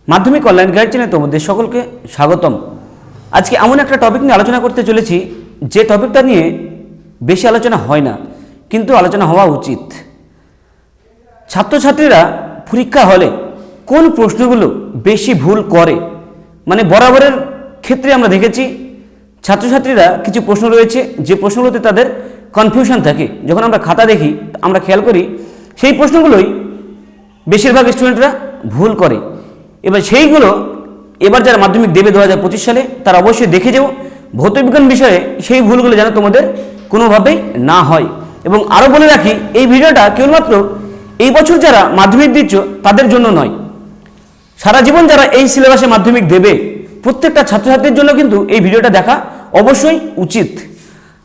মাধ্যমিক online guide চ্যানেলে তোমাদের সকলকে স্বাগতম। আজকে এমন একটা টপিক নিয়ে আলোচনা করতে চলেছি যে টপিকটা নিয়ে বেশি আলোচনা হয় না, কিন্তু আলোচনা হওয়া উচিত। ছাত্রছাত্রীরা পরীক্ষা হলে কোন প্রশ্নগুলো বেশি ভুল করে, মানে বরাবরের ক্ষেত্রে আমরা দেখেছি ছাত্রছাত্রীরা কিছু প্রশ্ন রয়েছে যে প্রশ্নগুলোতে তাদের কনফিউশন থাকে। যখন আমরা খাতা দেখি আমরা খেয়াল করি সেই প্রশ্নগুলোই বেশিরভাগ স্টুডেন্টরা ভুল করে। এবার সেইগুলো এবার যারা মাধ্যমিক দেবে 2025 সালে তারা অবশ্যই দেখে যাও ভৌতবিজ্ঞান বিষয়ে সেই ভুলগুলো যেন তোমাদের কোনোভাবেই না হয়। এবং আরও বলে রাখি, এই ভিডিওটা কেবলমাত্র এই বছর যারা মাধ্যমিক দিচ্ছ তাদের জন্য নয়, সারা জীবন যারা এই সিলেবাসে মাধ্যমিক দেবে প্রত্যেকটা ছাত্রছাত্রীর জন্য কিন্তু এই ভিডিওটা দেখা অবশ্যই উচিত।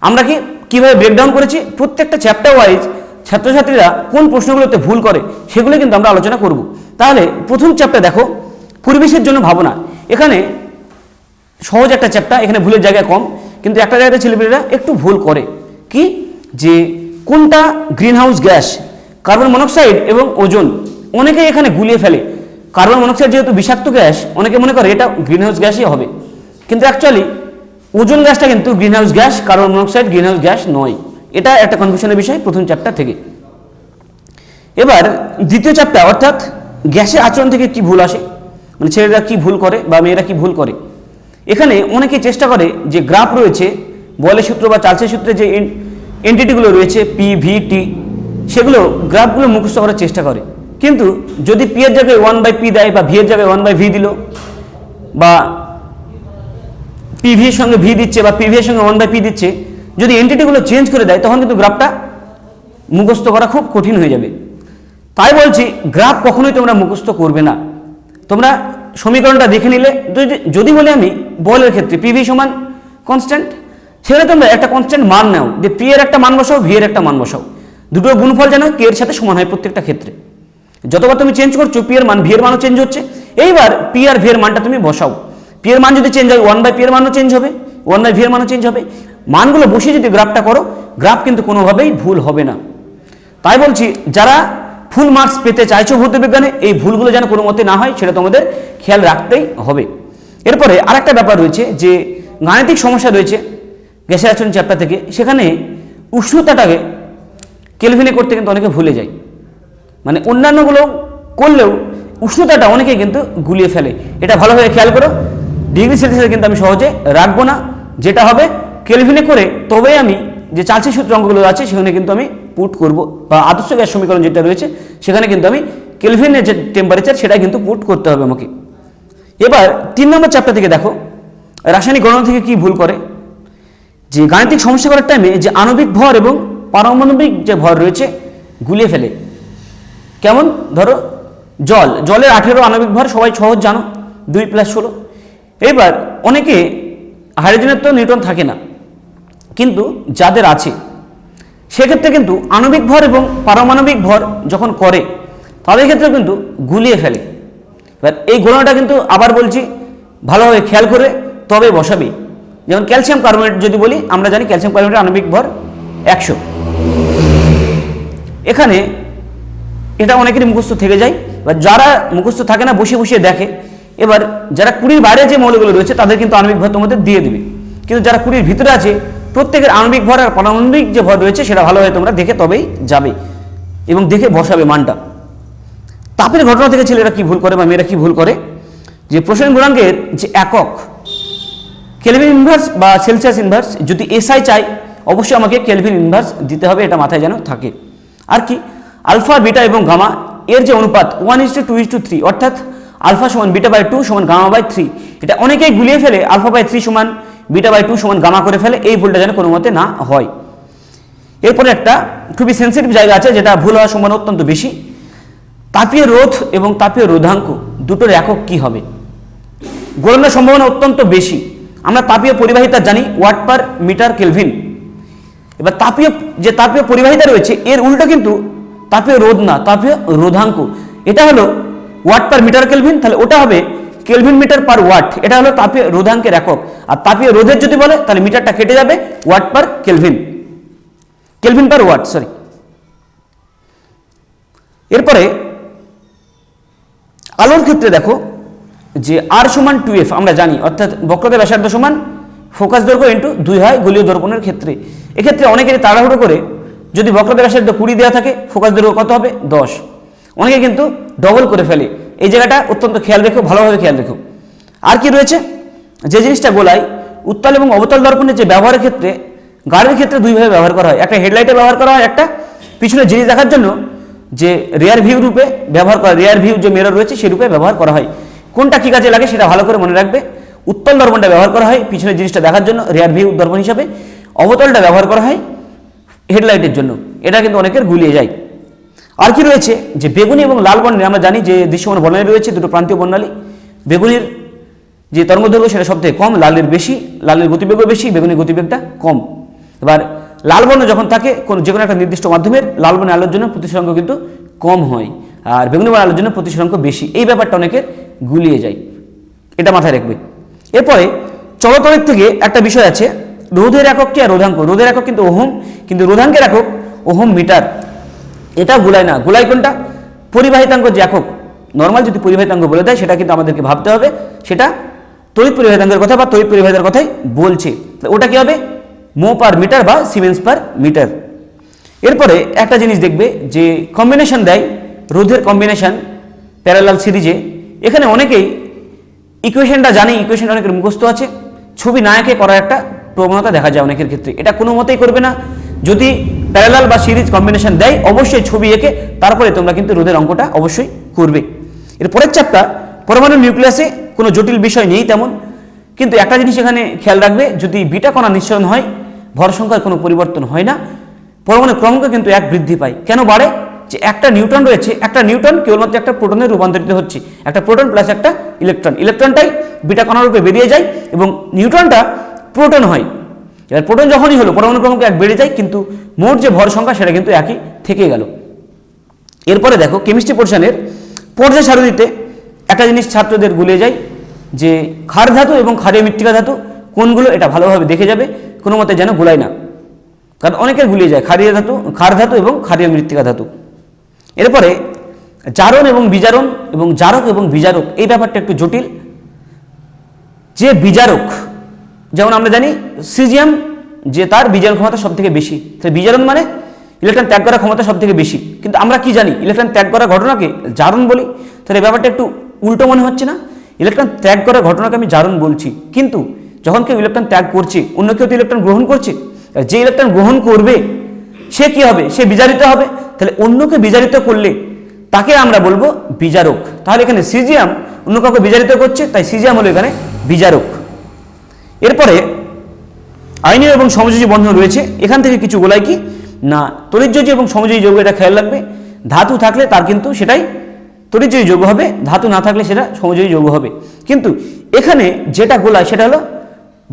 আমরা কীভাবে ব্রেকডাউন করেছি প্রত্যেকটা চ্যাপ্টার ওয়াইজ ছাত্রছাত্রীরা কোন প্রশ্নগুলোতে ভুল করে সেগুলো কিন্তু আমরা আলোচনা করব। তাহলে প্রথম চ্যাপ্টার দেখো, পরিবেশের জন্য ভাবনা। এখানে সহজ একটা চ্যাপ্টার, এখানে ভুলের জায়গা কম, কিন্তু একটা জায়গাতে ছেলেমেয়েরা একটু ভুল করে কি, যে কোনটা গ্রিনহাউস গ্যাস, কার্বন মনোক্সাইড এবং ওজোন। অনেকেই এখানে গুলিয়ে ফেলে। কার্বন মনোক্সাইড যেহেতু বিষাক্ত গ্যাস, অনেকে মনে করে এটা গ্রিনহাউস গ্যাসই হবে, কিন্তু অ্যাকচুয়ালি ওজোন গ্যাসটা কিন্তু greenhouse gas, carbon monoxide greenhouse gas নয়। এটা একটা কনফিউশনের বিষয় প্রথম চ্যাপ্টার থেকে। এবার দ্বিতীয় চ্যাপ্টার, অর্থাৎ গ্যাসের আচরণ থেকে কি ভুল আসে, মানে ছেলেরা কি ভুল করে বা মেয়েরা কি ভুল করে। এখানে অনেকে চেষ্টা করে যে গ্রাফ রয়েছে, বয়েলের সূত্র বা চার্লসের সূত্রে যে এন্টিটিগুলো রয়েছে পি ভি টি, সেগুলো গ্রাফগুলো মুখস্থ করার চেষ্টা করে। কিন্তু যদি পি এর জায়গায় 1/p দেয় বা ভি এর জায়গায় 1/v দিল, বা পিভি এর সঙ্গে ভি দিচ্ছে বা পিভি এর সঙ্গে 1/p দিচ্ছে, যদি এন্টিটিগুলো চেঞ্জ করে দেয় তখন কিন্তু গ্রাফটা মুখস্থ করা খুব কঠিন হয়ে যাবে। তাই বলছি গ্রাফ কখনোই তোমরা মুখস্থ করবে না। তোমরা সমীকরণটা দেখে নিলে, যদি বলি আমি বলের ক্ষেত্রে পিভি সমান কনস্ট্যান্ট, সেখানে তোমরা একটা কনস্ট্যান্ট মান নাও, যে পি এর একটা মান বসাও, ভি এর একটা মান বসাও, দুটোর গুণফল যেন কে এর সাথে সমান হয় প্রত্যেকটা ক্ষেত্রে। যতবার তুমি চেঞ্জ করছো পি এর মান ভি এর মানও চেঞ্জ হচ্ছে। এইবার পি আর ভি এর মানটা তুমি বসাও, পি এর মান যদি চেঞ্জ হয় 1/p এর মানও চেঞ্জ হবে, 1/v এর মানও চেঞ্জ হবে। মানগুলো বসিয়ে যদি গ্রাফটা করো, গ্রাফ কিন্তু কোনোভাবেই ভুল হবে না। তাই বলছি যারা ফুল মার্কস পেতে চাইছো ভৌতবিজ্ঞানে, এই ভুলগুলো যেন কোনো মতে না হয় সেটা তোমাদের খেয়াল রাখতেই হবে। এরপরে আরেকটা ব্যাপার রয়েছে যে গাণিতিক সমস্যা রয়েছে গ্যাসের আচরণ চ্যাপ্টার থেকে, সেখানে উষ্ণতাটাকে কেলভিনে করতে কিন্তু অনেকে ভুলে যায়। মানে অন্যান্যগুলো করলেও উষ্ণতাটা অনেকে কিন্তু গুলিয়ে ফেলে। এটা ভালোভাবে খেয়াল করো, ডিগ্রি সেলসিয়াসে কিন্তু আমি সহজে রাখবো না, যেটা হবে কেলভিনে করে তবেই আমি যে চার্লসের সূত্র অঙ্কগুলো আছে সেখানে কিন্তু আমি পুট করব, বা আদর্শ গ্যাস সমীকরণ যেটা রয়েছে সেখানে কিন্তু আমি কেলভিনের যে টেম্পারেচার সেটা কিন্তু পুট করতে হবে আমাকে। এবার 3 নম্বর চ্যাপ্টার থেকে দেখো, রাসায়নিক গণনা থেকে কি ভুল করে, যে গাণিতিক সমস্যা করার টাইমে যে আণবিক ভর এবং পারমাণবিক যে ভর রয়েছে গুলিয়ে ফেলে। কেমন, ধরো জলের 18 আণবিক ভর, সবাই সহজ জানো, 2 + 16। এবার অনেকে হাইড্রোজেনের তো নিউট্রন থাকে না, কিন্তু যাদের আছে সেক্ষেত্রে কিন্তু আণবিক ভর এবং পারমাণবিক ভর যখন করে তাদের ক্ষেত্রে কিন্তু গুলিয়ে ফেলে। এবার এই গণনাটা কিন্তু আবার বলছি ভালোভাবে খেয়াল করে তবে বসাবে। যেমন ক্যালসিয়াম কার্বনেট যদি বলি, আমরা জানি ক্যালসিয়াম কার্বনেটের আণবিক ভর 100। এখানে এটা অনেকেরই মুখস্থ থেকে যায়, বা যারা মুখস্থ থাকে না বসে বসে দেখে। এবার যারা 20-র বাইরে যে মৌলগুলো রয়েছে তাদের কিন্তু আণবিক ভর তোমাদের দিয়ে দেবে, কিন্তু যারা 20-র ভিতরে আছে প্রত্যেকের আণবিক ভর আর পারমাণবিক যে ভর রয়েছে সেটা ভালোভাবে তোমরা দেখে তবেই যাবে এবং দেখে বসাবে মানটা। তাপের ঘটনা থেকে ছেলেরা কি ভুল করে বা মেয়েরা কি ভুল করে, যে প্রসারণ গুণাঙ্কের যে একক কেলভিন ইনভার্স বা সেলসিয়াস ইনভার্স, যদি এসআই চাই অবশ্যই আমাকে কেলভিন ইনভার্স দিতে হবে, এটা মাথায় যেন থাকে। আর কি আলফা বিটা এবং গামা এর যে অনুপাত 1:2:3, অর্থাৎ আলফা সমান β/2 সমান γ/3, এটা অনেকেই গুলিয়ে ফেলে α/3 সমান β/2 সমান গামা করে ফেলে। এই ভুলটা যেন কোনো মতে না হয়। এরপরে একটা খুবই সেন্সিটিভ জায়গা আছে যেটা ভুল হওয়ার সম্ভাবনা অত্যন্ত বেশি, তাপীয় রোধ এবং তাপীয় রোধাঙ্ক দুটোর একক কি হবে। গণনার সম্ভাবনা অত্যন্ত বেশি। আমরা তাপীয় পরিবাহিতা জানি ওয়াট/মিটার/কেলভিন। এবার তাপীয় পরিবাহিতা রয়েছে এর উল্টো কিন্তু তাপীয় রোধ না, তাপীয় রোধাঙ্ক। এটা হলো ওয়াট/মিটার/কেলভিন, তাহলে ওটা হবে কেলভিন/মিটার/ওয়াট। এটা হলো তাপীয় রোধাঙ্কের একক। আর তাপীয় রোধের যদি বলে তাহলে মিটারটা কেটে যাবে, ওয়াট/কেলভিন, কেলভিন/ওয়াট, সরি। এরপরে আলোর ক্ষেত্রে দেখো, যে আর সমান 2f আমরা জানি, অর্থাৎ বক্রতার ব্যাসার্ধ সমান ফোকাস দৈর্ঘ্য ইন্টু 2 হয় গোলীয় দর্পণের ক্ষেত্রে। এক্ষেত্রে অনেকেরই তাড়াহুড়ো করে যদি বক্রতার ব্যাসার্ধ 20 দেওয়া থাকে ফোকাস দৈর্ঘ্য কত হবে 10, অনেকে কিন্তু ডবল করে ফেলে। এই জায়গাটা অত্যন্ত খেয়াল রেখো, ভালোভাবে খেয়াল রেখো। আর কি রয়েছে, যে জিনিসটা গোলায় উত্তল এবং অবতল দর্পণের যে ব্যবহারের ক্ষেত্রে গাড়ির ক্ষেত্রে দুইভাবে ব্যবহার করা হয়, একটা হেডলাইটে ব্যবহার করা হয়, একটা পিছনে জিনিস দেখার জন্য যে রিয়ার ভিউ রূপে ব্যবহার করা, রিয়ার ভিউ যে মিরর রয়েছে সেই রূপে ব্যবহার করা হয়। কোনটা কি কাজে লাগে সেটা ভালো করে মনে রাখবে। উত্তল দর্পণটা ব্যবহার করা হয় পিছনের জিনিসটা দেখার জন্য রিয়ার ভিউ দর্পণ হিসাবে, অবতলটা ব্যবহার করা হয় হেডলাইটের জন্য। এটা কিন্তু অনেকের গুলিয়ে যায়। আর কি রয়েছে, যে বেগুনি এবং লাল বর্ণের আমরা জানি যে দৃশ্যমান বর্ণালী রয়েছে, দুটো প্রান্তীয় বর্ণালী। বেগুনির যে তরঙ্গদৈর্ঘ্য সেটা সবথেকে কম, লালের বেশি, লালের গতিবেগও বেশি, বেগুনির গতিবেগটা কম। এবার লাল বর্ণ যখন থাকে যে কোনো একটা নির্দিষ্ট মাধ্যমের, লাল বর্ণের আলোর জন্য প্রতিসরাঙ্ক কিন্তু কম হয়, আর বেগুনি বর্ণের আলোর জন্য প্রতিসরাঙ্ক বেশি। এই ব্যাপারটা অনেকের গুলিয়ে যায়, এটা মাথায় রাখবে। এরপরে চলতরিৎ থেকে একটা বিষয় আছে, রোধের একক কি আর রোধাঙ্ক। রোধের একক কিন্তু ওহম, কিন্তু রোধাঙ্কের একক ওহম মিটার। এটা গুলায় না, গুলায় কোনটা, পরিবাহিতাঙ্ক যে একক। নর্মাল যদি পরিবাহিতাঙ্ক বলে দেয় সেটা কিন্তু আমাদেরকে ভাবতে হবে সেটা তড়িৎ পরিবাহিতাঙ্কের কথা বা তড়িৎ পরিবাহিতার কথাই বলছে। ওটা কি হবে, মো পার মিটার বা সিমেন্স পার মিটার। এরপরে একটা জিনিস দেখবে যে কম্বিনেশন দেয়, রোধের কম্বিনেশন প্যারালাল সিরিজে। এখানে অনেকেই ইকুয়েশনটা জানে, ইকুয়েশনটা অনেকের মুখস্থ আছে, ছবি না এঁকে করার একটা প্রবণতা দেখা যায় অনেকের ক্ষেত্রে। এটা কোনো মতেই করবে না। যদি প্যারালাল বা সিরিজ কম্বিনেশন দেয় অবশ্যই ছবি এঁকে তারপরে তোমরা কিন্তু রোধের অঙ্কটা অবশ্যই করবে। এর পরের চ্যাপ্টার পরমাণু নিউক্লিয়াসে কোনো জটিল বিষয় নেই তেমন, কিন্তু একটা জিনিস এখানে খেয়াল রাখবে, যদি বিটা কণা নিঃসরণ হয় ভর সংখ্যার কোনো পরিবর্তন হয় না, পরমাণু ক্রমাঙ্ক কিন্তু 1 বৃদ্ধি পায়। কেন বাড়ে, যে একটা নিউট্রন রয়েছে, একটা নিউট্রন কেবলমাত্র একটা প্রোটনে রূপান্তরিত হচ্ছে, একটা প্রোটন প্লাস একটা ইলেকট্রন, ইলেকট্রনটাই বিটা কণা রূপে বেরিয়ে যায় এবং নিউট্রনটা প্রোটন হয়। এবার প্রোটন যখনই হলো পরমাণু ক্রমাঙ্ক 1 বেড়ে যায়, কিন্তু মোট যে ভর সংখ্যা সেটা কিন্তু একই থেকে গেল। এরপরে দেখো কেমিস্ট্রি পোর্শনের পর্যায় সারণীতে একটা জিনিস ছাত্রদের গুলিয়ে যায়, যে ক্ষার ধাতু এবং ক্ষারীয় মৃত্তিকা ধাতু কোনগুলো, এটা ভালোভাবে দেখে যাবে, কোনো মতে যেন গুলায় না, কারণ অনেকের গুলিয়ে যায় ক্ষার ধাতু এবং ক্ষারীয় মৃত্তিকা ধাতু। এরপরে জারণ এবং বিজারণ এবং জারক এবং বিজারক, এই ব্যাপারটা একটু জটিল। যে বিজারক, যেমন আমরা জানি সিজিয়াম যে তার বিজারণ ক্ষমতা সব থেকে বেশি, তাহলে বিজারণ মানে ইলেকট্রন ত্যাগ করার ক্ষমতা সব থেকে বেশি, কিন্তু আমরা কি জানি ইলেকট্রন ত্যাগ করার ঘটনাকে জারণ বলি। তাহলে ব্যাপারটা একটু উল্টো মনে হচ্ছে না, ইলেকট্রন ত্যাগ করার ঘটনাকে আমি জারণ বলছি, কিন্তু যখন কেউ ইলেকট্রন ত্যাগ করছে অন্য কেউ তো ইলেকট্রন গ্রহণ করছে, যে ইলেকট্রন গ্রহণ করবে সে কি হবে, সে বিজারিত হবে। তাহলে অন্যকে বিজারিত করলে তাকে আমরা বলবো বিজারক। তাহলে এখানে সিজিয়াম অন্য কাউকে বিজারিত করছে, তাই সিজিয়াম হলো এখানে বিজারক। এরপরে আইনীয় এবং সমযোজী বন্ধন রয়েছে, এখান থেকে কিছু গোলায় কি না তড়িৎযোজী এবং সমযোজী যৌগ, এটা খেয়াল রাখবে। ধাতু থাকলে তার কিন্তু সেটাই তড়িৎযোজী যৌগ হবে, ধাতু না থাকলে সেটা সমযোজী যৌগ হবে। কিন্তু এখানে যেটা গোলায় সেটা হলো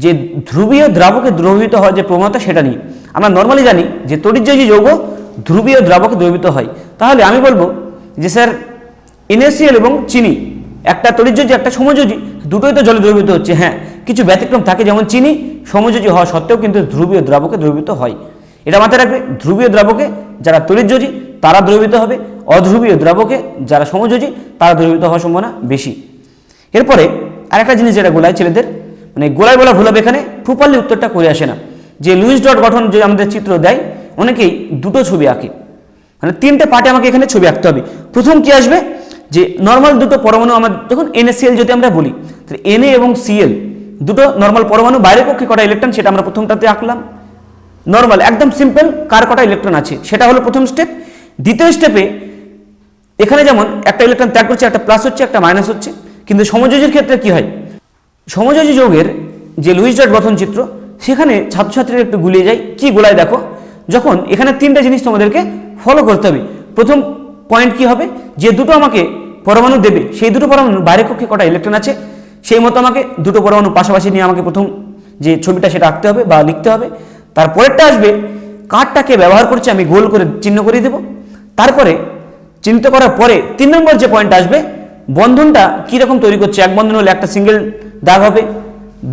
যে ধ্রুবীয় দ্রাবকে দ্রবীভূত হওয়ার যে প্রবণতা সেটা নিয়ে। আমরা নর্মালি জানি যে তড়িৎযোজী যৌগ ধ্রুবীয় দ্রাবকে দ্রবীভূত হয়। তাহলে আমি বলবো যে স্যার NaCl এবং চিনি একটা তড়িৎযোজী একটা সমযোজী, দুটোই তো জলে দ্রবীভূত হচ্ছে। হ্যাঁ, কিছু ব্যতিক্রম থাকে, যেমন চিনি সমযোজী হওয়া সত্ত্বেও কিন্তু ধ্রুবীয় দ্রাবকে দ্রবীভূত হয়। এটা মাথায় রাখবে, ধ্রুবীয় দ্রাবকে যারা তড়িৎযোজী তারা দ্রবীভূত হবে, অধ্রুবীয় দ্রাবকে যারা সমযোজী তারা দ্রবীভূত হওয়ার সম্ভাবনা বেশি। এরপরে আরেকটা জিনিস যেটা গোলায় ছেলেদের মানে গোলায় বলা ভুল হবে, এখানে প্রপারলি উত্তরটা করে আসে না। যে লুইস ডট গঠন যে আমাদের চিত্র দেয়, অনেকেই দুটো ছবি আঁকে, মানে 3টে পার্টে আমাকে এখানে ছবি আঁকতে হবে। প্রথম কি আসবে, যে নর্মাল দুটো পরমাণু, আমার যখন NaCl যদি আমরা বলি, তাহলে Na এবং Cl দুটো নর্মাল পরমাণু, বাইরের পক্ষে কটা ইলেকট্রন সেটা আমরা প্রথমটাতে আঁকলাম। নর্মাল একদম সিম্পল, কার কটা ইলেকট্রন আছে সেটা হলো প্রথম স্টেপ। দ্বিতীয় স্টেপে এখানে যেমন একটা ইলেকট্রন ত্যাগ করছে, একটা প্লাস হচ্ছে একটা মাইনাস হচ্ছে, কিন্তু সমযোজীর ক্ষেত্রে কি হয়, সমযোজী যৌগের যে লুইস ডট গঠন চিত্র সেখানে ছাত্রছাত্রীরা একটু গুলিয়ে যায়। কি গোলায় দেখো, যখন এখানে 3টে জিনিস তোমাদেরকে ফলো করতে হবে। প্রথম পয়েন্ট কি হবে, যে দুটো আমাকে পরমাণু দেবে সেই দুটো পরমাণু বাইরের কক্ষে কটা ইলেকট্রন আছে সেই মতো আমাকে দুটো পরমাণু পাশাপাশি নিয়ে আমাকে প্রথম যে ছবিটা সেটা আঁকতে হবে বা লিখতে হবে। তারপরেরটা আসবে কার্ডটাকে ব্যবহার করছে আমি গোল করে চিহ্ন করে দেব। তারপরে চিহ্নিত করার পরে 3 নম্বর যে পয়েন্ট আসবে, বন্ধনটা কীরকম তৈরি করছে। এক বন্ধন হলে একটা সিঙ্গেল দাগ হবে,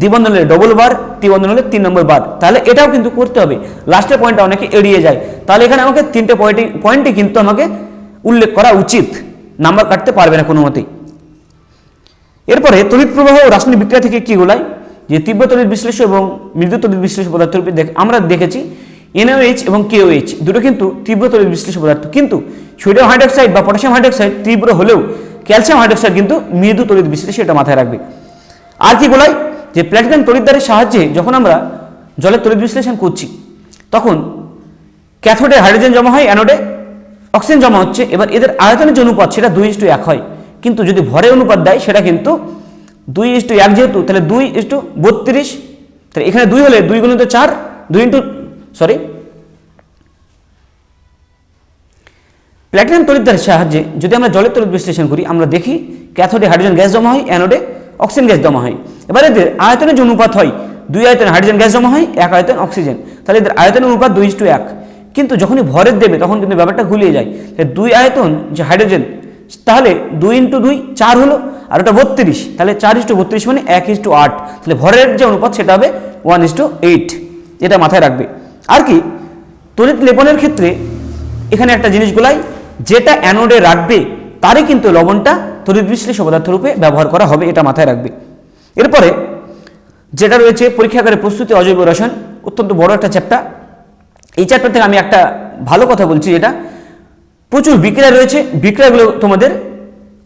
দ্বিবন্ধন হলে ডবল বার, ত্রিবন্ধন হলে 3 নম্বর বার। তাহলে এটাও কিন্তু করতে হবে। লাস্টের পয়েন্টটা অনেকে এড়িয়ে যায়, তাহলে এখানে আমাকে 3টে পয়েন্টে কিন্তু আমাকে উল্লেখ করা উচিত, নাম্বার কাটতে পারবে না কোনো মতেই। এরপরে তড়িৎ প্রবাহ ও রাসায়নিক বিক্রিয়া থেকে কি গোলায়, যে তীব্র তড়িৎ বিশ্লেষ্য এবং মৃদু তড়িৎ বিশ্লেষ্য পদার্থ রূপে আমরা দেখেছি NaOH এবং KOH দুটো কিন্তু তীব্র তড়িৎ বিশ্লেষ্য পদার্থ, কিন্তু সোডিয়াম হাইড্রোক্সাইড বা পটাশিয়াম হাইড্রোক্সাইড তীব্র হলেও ক্যালসিয়াম হাইড্রোক্সাইড কিন্তু মৃদু তড়িৎ বিশ্লেষ্য, এটা মাথায় রাখবে। আর কি গোলায়, যে প্লাটিনাম তড়িৎদ্বারের সাহায্যে যখন আমরা জলের তড়িৎ বিশ্লেষণ করছি তখন ক্যাথোডে হাইড্রোজেন জমা হয়, অ্যানোডে অক্সিজেন জমা হচ্ছে। এবার এদের আয়তনের যে অনুপাত সেটা 2:1 হয়, কিন্তু যদি ভরের অনুপাত দেয় সেটা কিন্তু 2:1 যেহেতু, তাহলে 2:32, তাহলে এখানে 2 হলে 2 গুণিত 4, প্ল্যাটিনাম তড়িৎদ্বারের সাহায্যে যদি আমরা জলের তড়িৎ বিশ্লেষণ করি আমরা দেখি ক্যাথোডে হাইড্রোজেন গ্যাস জমা হয়, অ্যানোডে অক্সিজেন গ্যাস জমা হয়। এবার এদের আয়তনের যে অনুপাত হয় 2 আয়তনে হাইড্রোজেন গ্যাস জমা হয়, 1 আয়তন অক্সিজেন, তাহলে এদের আয়তনের অনুপাত 2:1। কিন্তু যখনই ভরের দেবে তখন কিন্তু ব্যাপারটা গুলিয়ে যায়, 2 আয়তন যে হাইড্রোজেন তাহলে 2 × 2 4 হলো, আর ওটা 32, তাহলে 4:32 মানে 1:8, তাহলে ভরের যে অনুপাত সেটা হবে 1:8, এটা মাথায় রাখবে। আর কি তড়িৎ লেপনের ক্ষেত্রে এখানে একটা জিনিস গোলাই, যেটা অ্যানোডে রাখবে তারই কিন্তু লবণটা তড়িৎ বিশ্লেষ্য পদার্থ রূপে ব্যবহার করা হবে, এটা মাথায় রাখবে। এরপরে যেটা রয়েছে পরীক্ষাগারে প্রস্তুতি অজৈব রসায়ন, অত্যন্ত বড় একটা চ্যাপ্টার। এই চ্যাপ্টার থেকে আমি একটা ভালো কথা বলছি, এটা প্রচুর বিক্রিয়া রয়েছে, বিক্রিয়াগুলো তোমাদের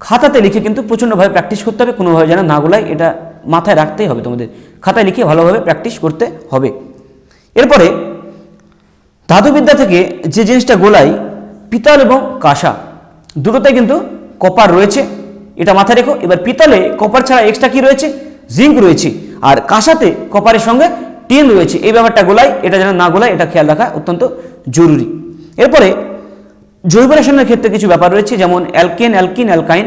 খাতাতে লিখে কিন্তু প্রচণ্ডভাবে প্র্যাকটিস করতে হবে, কোনোভাবে যেন না গোলায়, এটা মাথায় রাখতেই হবে, তোমাদের খাতায় লিখে ভালোভাবে প্র্যাকটিস করতে হবে। এরপরে ধাতুবিদ্যা থেকে যে জিনিসটা গোলাই, পিতল এবং কাঁসা দুটোতে কিন্তু কপার রয়েছে, এটা মাথায় রেখো। এবার পিতলে কপার ছাড়া এক্সট্রা কি রয়েছে, জিঙ্ক রয়েছে, আর কাঁসাতে কপারের সঙ্গে টিন রয়েছে, এই ব্যাপারটা গোলাই, এটা যেন না গোলায়, এটা খেয়াল রাখা অত্যন্ত জরুরি। এরপরে জৈব রসায়নের ক্ষেত্রে কিছু ব্যাপার রয়েছে, যেমন অ্যালকেন, অ্যালকিন, অ্যালকাইন।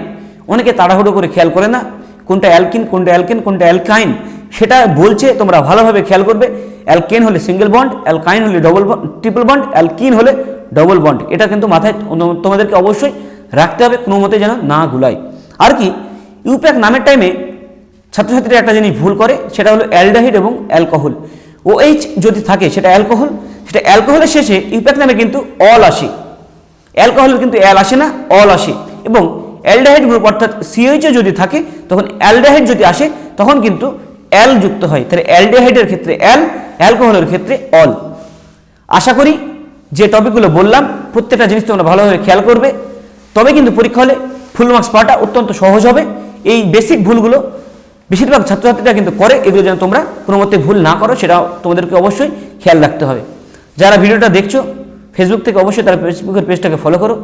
অনেকে তাড়াহুড়ো করে খেয়াল করে না কোনটা অ্যালকিন, কোনটা অ্যালকেন, কোনটা অ্যালকাইন, সেটা বলছে, তোমরা ভালোভাবে খেয়াল করবে। অ্যালকেন হলে সিঙ্গেল বন্ড, অ্যালকাইন হলে ট্রিপল বন্ড, অ্যালকিন হলে ডবল বন্ড, এটা কিন্তু মাথায় তোমাদেরকে অবশ্যই রাখতে হবে, কোনো মতে যেন না গুলায়। আর কি ইউপ্যাক নামের টাইমে ছাত্রছাত্রীরা একটা জিনিস ভুল করে, সেটা হলো অ্যালডিহাইড এবং অ্যালকোহল। OH যদি থাকে সেটা অ্যালকোহল, সেটা অ্যালকোহলের শেষে ইউপ্যাক নামে কিন্তু অল আসে, অ্যালকোহলের কিন্তু অ্যাল আসে না, অল আসে। এবং অ্যালডিহাইড গ্রুপ অর্থাৎ CH যদি থাকে তখন অ্যালডিহাইড যদি আসে তখন কিন্তু অ্যাল যুক্ত হয়, তাহলে অ্যালডিহাইডের ক্ষেত্রে অ্যাল, অ্যালকোহলের ক্ষেত্রে অল। আশা করি যে টপিকগুলো বললাম প্রত্যেকটা জিনিস তোমরা ভালোভাবে খেয়াল করবে, তবে কিন্তু পরীক্ষা হলে ফুল মার্কস পাওয়াটা অত্যন্ত সহজ হবে। এই বেসিক ভুলগুলো বেশিরভাগ ছাত্রছাত্রীরা কিন্তু করে, এগুলো যেন তোমরা কোনো মতে ভুল না করো সেটা তোমাদেরকে অবশ্যই খেয়াল রাখতে হবে। যারা ভিডিওটা দেখছো ফেসবুক থেকে অবশ্যই তারা ফেসবুকের পেজটাকে ফলো করো,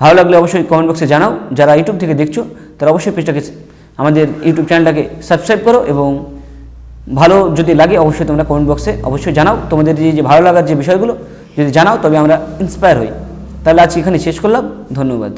ভালো লাগলে অবশ্যই কমেন্ট বক্সে জানাও। যারা ইউটিউব থেকে দেখছো তারা অবশ্যই পেজটাকে, আমাদের ইউটিউব চ্যানেলটাকে সাবস্ক্রাইব করো, এবং ভালো যদি লাগে অবশ্যই তোমরা কমেন্ট বক্সে অবশ্যই জানাও। তোমাদের যে ভালো লাগার যে বিষয়গুলো যদি জানাও তবে আমরা ইন্সপায়ার হই। তাহলে আজকে এখানে শেষ করলাম, ধন্যবাদ।